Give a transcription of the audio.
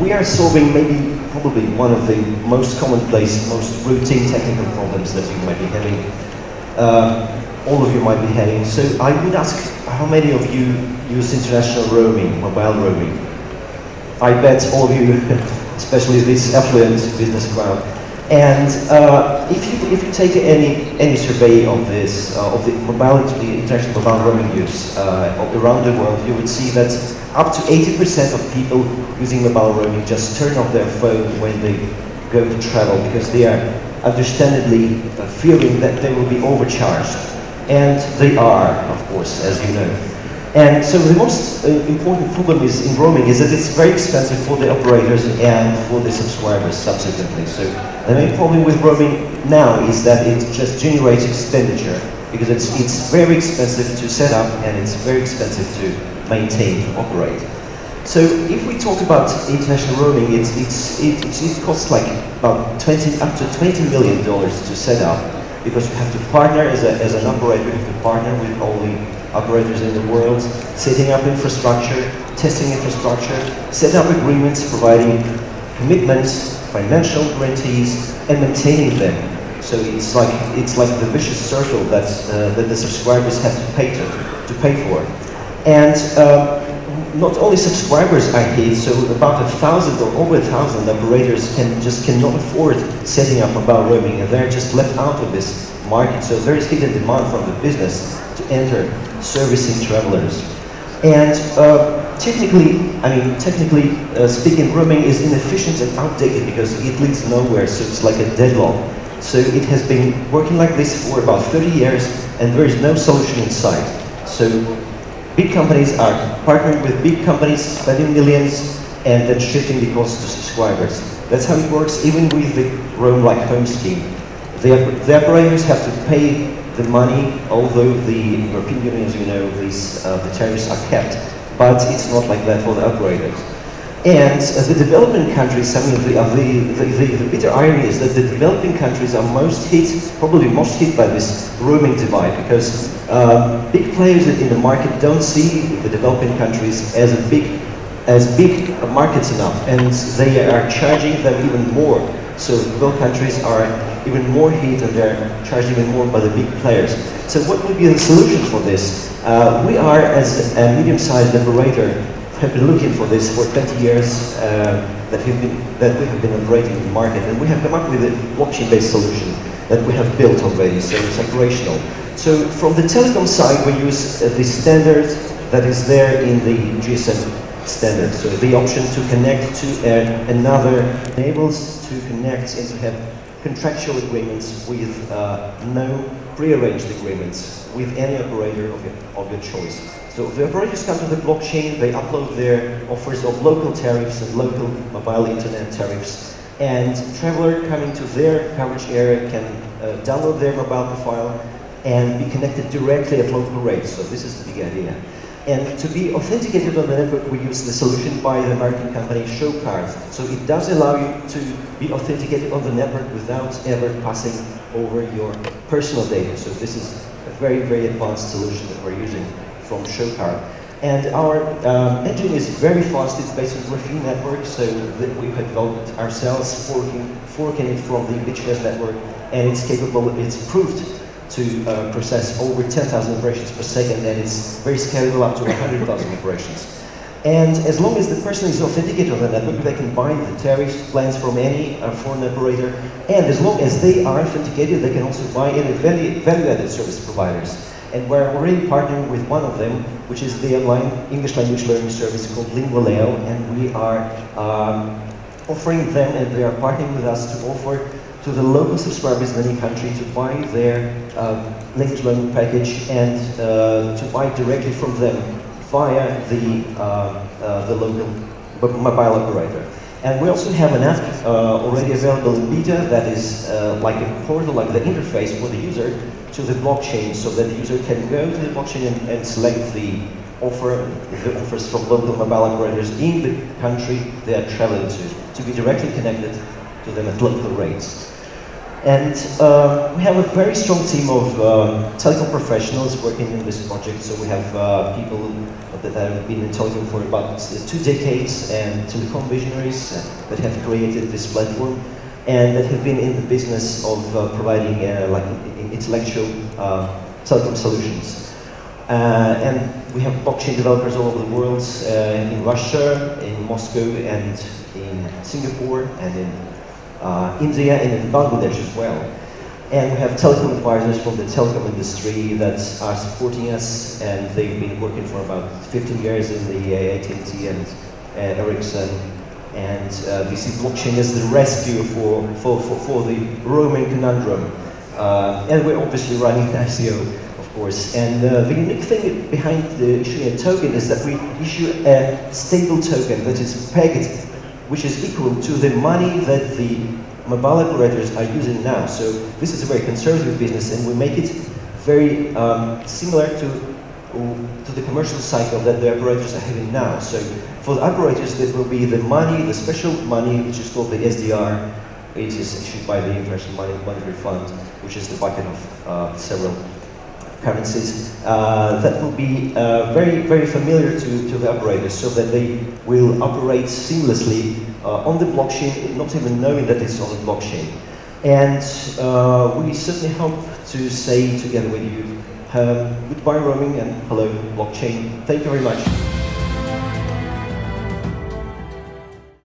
We are solving probably one of the most commonplace, most routine technical problems that you might be having. All of you might be having. So I would ask, how many of you use international roaming, mobile roaming? I bet all of you, especially this affluent business crowd. And if you take any survey of this, of the international mobile roaming use around the world, you would see that up to 80% of people using mobile roaming just turn off their phone when they go to travel because they are understandably fearing that they will be overcharged. And they are, of course, as you know. And so the most important problem in roaming is that it's very expensive for the operators and for the subscribers subsequently. So the main problem with roaming now is that it just generates expenditure because it's very expensive to set up and it's very expensive to maintain, to operate. So if we talk about international roaming, it costs like about up to $20 million to set up because you have to partner as an operator, you have to partner with all the operators in the world, setting up infrastructure, testing infrastructure, set up agreements, providing commitments, financial guarantees, and maintaining them. So it's like the vicious circle that the subscribers have to pay for. And not only subscribers are hit, so about 1,000 or over 1,000 operators cannot afford setting up mobile roaming, and they're just left out of this market. So there is hidden demand from the business to enter servicing travelers. And technically speaking, roaming is inefficient and outdated because it leads nowhere, so it's like a deadlock. So it has been working like this for about 30 years, and there is no solution in sight. So big companies are partnering with big companies, spending millions, and then shifting the cost to subscribers. That's how it works even with the Roam Like Home scheme. The operators have to pay the money, although the European Union, as you know, the tariffs are kept, but it's not like that for the operators. And the developing countries, I mean, the bitter irony is that the developing countries are probably most hit by this roaming divide, because big players in the market don't see the developing countries as big markets enough, and they are charging them even more. So the developed countries are even more hit, and they're charged even more by the big players. So what would be the solution for this? We are, as a medium-sized operator, have been looking for this for 20 years that we have been operating in the market, and we have come up with a blockchain-based solution that we have built already, so it's operational. So from the telecom side, we use the standard that is there in the GSM standard. So the option to connect to another enables to connect and to have contractual agreements with no prearranged agreements with any operator of your choice. So the operators come to the blockchain, they upload their offers of local tariffs and local mobile internet tariffs, and traveler coming to their coverage area can download their mobile profile and be connected directly at local rates. So this is the big idea. And to be authenticated on the network, we use the solution by the American company ShowCard. So it does allow you to be authenticated on the network without ever passing over your personal data. So this is a very, very advanced solution that we're using from ShowCard. And our engine is very fast. It's based on Graphene network, so that we have developed ourselves, forking it from the BitchNet network, and it's capable, it's proved to process over 10,000 operations per second, and it's very scalable up to 100,000 operations. And as long as the person is authenticated on the network, they can buy the tariff plans from any foreign operator, and as long as they are authenticated, they can also buy any value-added service providers. And we're already partnering with one of them, which is the online English language learning service called Lingualeo, and we are offering them, and they are partnering with us to offer to the local subscribers in any country to buy their language learning package and to buy directly from them via the local mobile operator. And we also have an app already available in beta that is like a portal, like the interface for the user to the blockchain, so that the user can go to the blockchain and select the offers from local mobile operators in the country they are traveling to be directly connected to them at local rates. And we have a very strong team of telecom professionals working in this project. So we have people that have been in telecom for about 2 decades, and telecom visionaries that have created this platform and that have been in the business of providing like intellectual telecom solutions. And we have blockchain developers all over the world, in Russia, in Moscow, and in Singapore, and in India, and in Bangladesh as well. And we have telecom advisors from the telecom industry that are supporting us, and they've been working for about 15 years in the AT&T and Ericsson. And they see blockchain as the rescue for the roaming conundrum. And we're obviously running an ICO, of course. And the unique thing behind the issuing a token is that we issue a stable token that is pegged, which is equal to the money that the mobile operators are using now. So this is a very conservative business, and we make it very similar to the commercial cycle that the operators are having now. So for the operators, there will be the money, the special money, which is called the SDR. It is issued by the International Monetary Fund, which is the bucket of several currencies that will be very, very familiar to the operators, so that they will operate seamlessly on the blockchain, not even knowing that it's on the blockchain. And we certainly hope to say together with you, goodbye roaming and hello blockchain. Thank you very much.